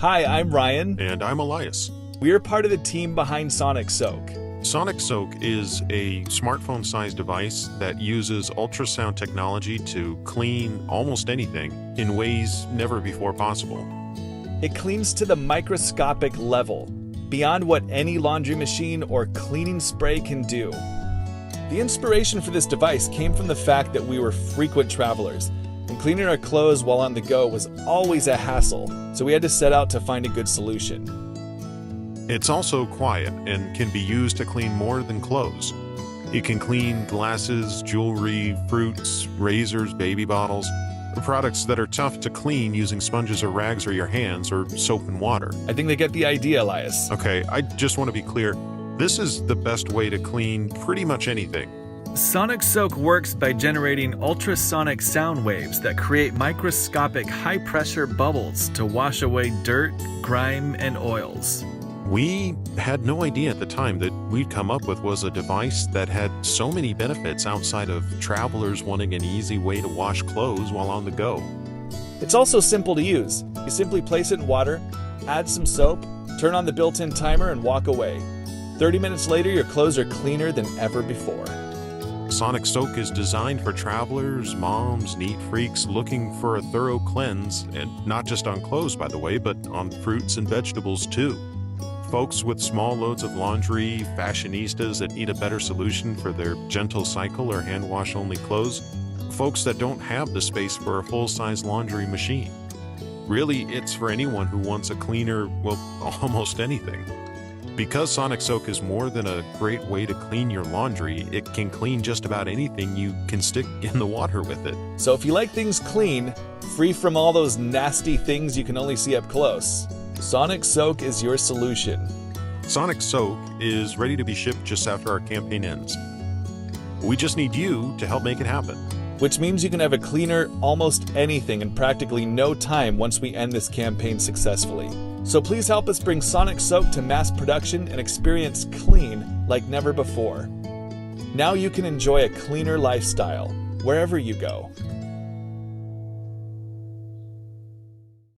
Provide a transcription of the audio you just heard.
Hi, I'm Ryan. And I'm Elias. We're part of the team behind Sonic Soak. Sonic Soak is a smartphone-sized device that uses ultrasound technology to clean almost anything in ways never before possible. It cleans to the microscopic level, beyond what any laundry machine or cleaning spray can do. The inspiration for this device came from the fact that we were frequent travelers, and cleaning our clothes while on the go was always a hassle, so we had to set out to find a good solution. It's also quiet and can be used to clean more than clothes. It can clean glasses, jewelry, fruits, razors, baby bottles, products that are tough to clean using sponges or rags or your hands or soap and water. I think they get the idea, Elias. Okay, I just want to be clear. This is the best way to clean pretty much anything. Sonic Soak works by generating ultrasonic sound waves that create microscopic high-pressure bubbles to wash away dirt, grime, and oils. We had no idea at the time that we'd come up with was a device that had so many benefits outside of travelers wanting an easy way to wash clothes while on the go. It's also simple to use. You simply place it in water, add some soap, turn on the built-in timer, and walk away. 30 minutes later, your clothes are cleaner than ever before. Sonic Soak is designed for travelers, moms, neat freaks looking for a thorough cleanse, and not just on clothes, by the way, but on fruits and vegetables too. Folks with small loads of laundry, fashionistas that need a better solution for their gentle cycle or hand wash only clothes, folks that don't have the space for a full-size laundry machine. Really, it's for anyone who wants a cleaner, well, almost anything. Because Sonic Soak is more than a great way to clean your laundry, it can clean just about anything you can stick in the water with it. So if you like things clean, free from all those nasty things you can only see up close, Sonic Soak is your solution. Sonic Soak is ready to be shipped just after our campaign ends. We just need you to help make it happen. Which means you can have a cleaner almost anything in practically no time once we end this campaign successfully. So please help us bring Sonic Soak to mass production and experience clean like never before. Now you can enjoy a cleaner lifestyle wherever you go.